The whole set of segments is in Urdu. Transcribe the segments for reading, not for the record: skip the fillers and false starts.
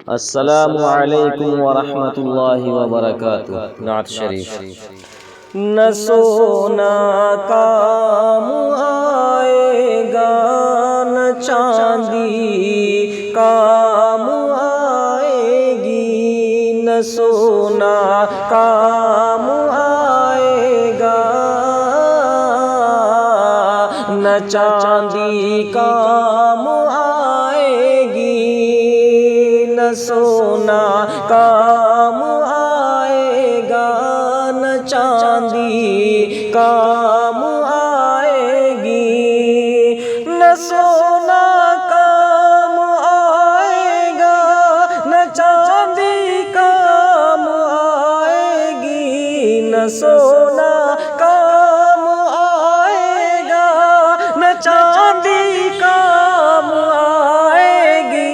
السلام علیکم ورحمۃ اللہ وبرکاتہ۔ نعت شریف۔ نہ سونا کام آئے گا نہ چاندی کام آئے گی، نہ سونا کام آئے گا نہ چاندی کام آئے گی، نہ سونا کام آئے گا نہ چاندی کام آئے گی، نہ سونا کام آئے گا نہ چاندی کام آئے گی، نہ سونا کام آئے گا نہ چاندی کام آئے گی،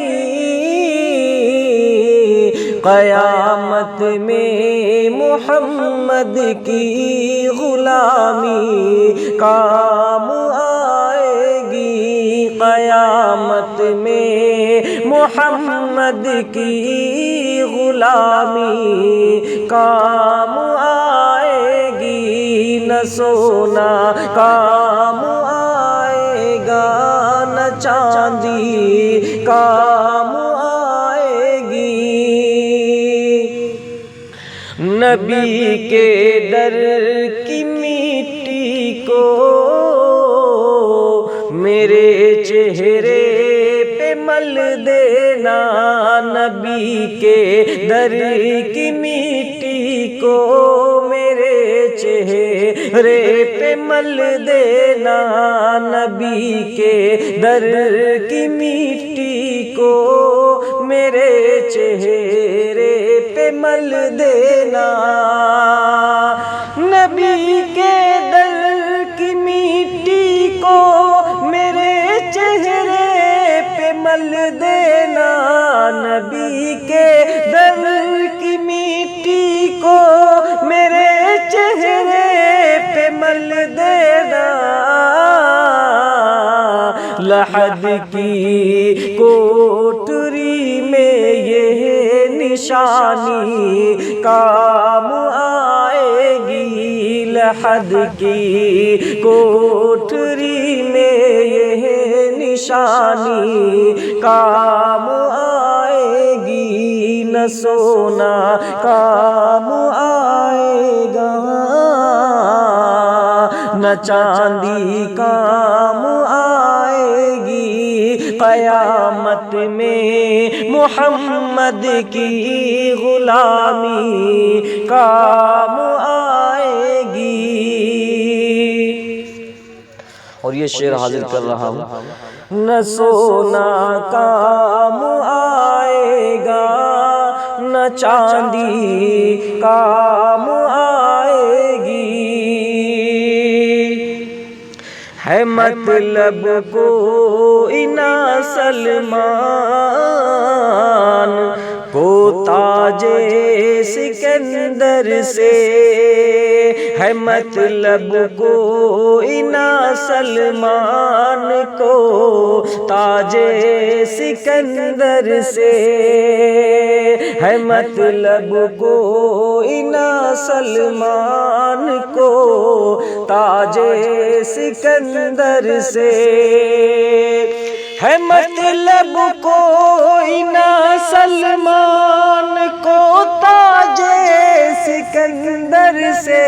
قیامت میں محمد کی غلامی کام آئے گی، قیامت میں محمد کی غلامی کام آئے گی، نہ سونا کام آئے گا نہ چاندی کام آئے گی، نبی کے در کی مٹی کو میرے چہرے پہ مل دینا، نبی کے در کی مٹی کو میرے چہرے پہ مل دینا، نبی کے در کی مٹی کو میرے چہرے پہ مل دینا، نبی کے در کی مٹی کو میرے چہرے پہ مل دینا، نبی کے در کی مٹی کو میرے چہرے پہ مل دینا، لحد کی کوٹری میں یہ نشانی کام آئے گی، لحد کی کوٹری میں یہ نشانی کام آئے گی، نہ سونا کام آئے گا نہ چاندی کام آئے گی، قیامت میں محمد کی غلامی کام آئے گی۔ اور یہ شعر حاضر کر رہا ہوں، نہ سونا کام آئے گا نہ چاندی کام آئے گی، ہے مطلب کوئی نہ سلمان کو تاج سکندر سے، ہے مطلب کوئی نہ سلمان کو تاج سکندر سے، ہے مطلب کوئی نہ سلمان کو تاج سکندر سے، ہے مطلب کوئی نہ سلمان کو تاج سکندر سے،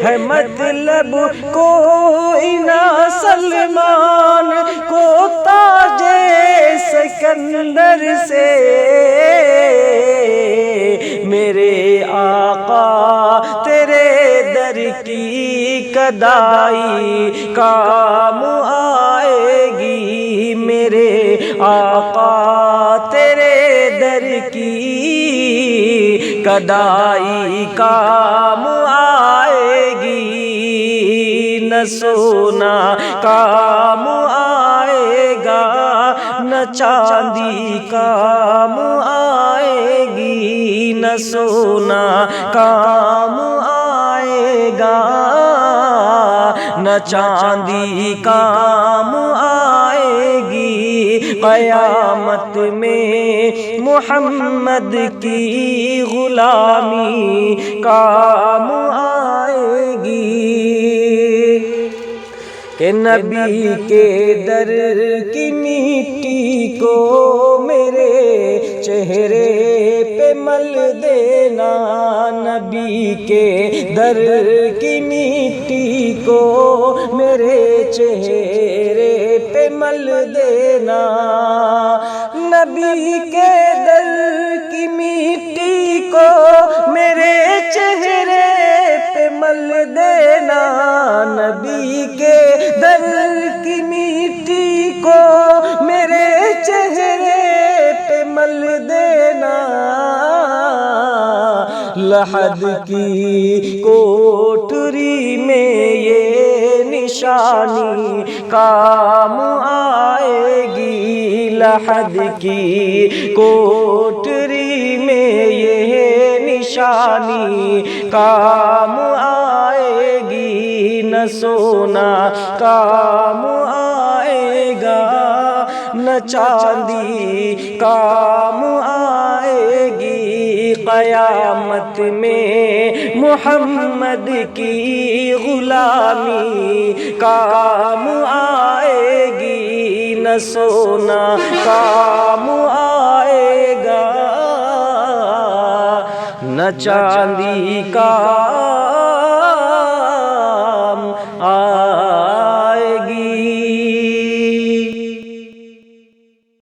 ہے مطلب کوئی نہ سلمان کو تاج سکندر سے، میرے آقا تیرے در کی کدائی کام آئے گی، میرے آقا تیرے در کی کدائی کام آئے گی، نہ سونا کام آئے گا نہ چاندی کام آئے گی، نہ سونا کام آئے گا نہ چاندی کام آئے گی، قیامت میں محمد کی غلامی کام آئے گی کہ نبی کے در کی مٹی کو میرے چہرے پہ مل دینا، نبی کے در کی مٹی کو میرے چہرے پہ مل دینا، نبی کے در کی مٹی کو میرے چہرے پہ مل دینا، نبی کے در کی مٹی کو میرے چہرے پہ مل دینا، لحد کی کوٹری میں یہ نشانی کام آئے گی، لحد کی کوٹری میں یہ نشانی کام آئے گی، نہ سونا کام آئے گا نہ چاندی کام آئے گی، قیامت میں محمد کی غلامی کام آئے گی، نہ سونا کام آئے گا نہ چاندی کا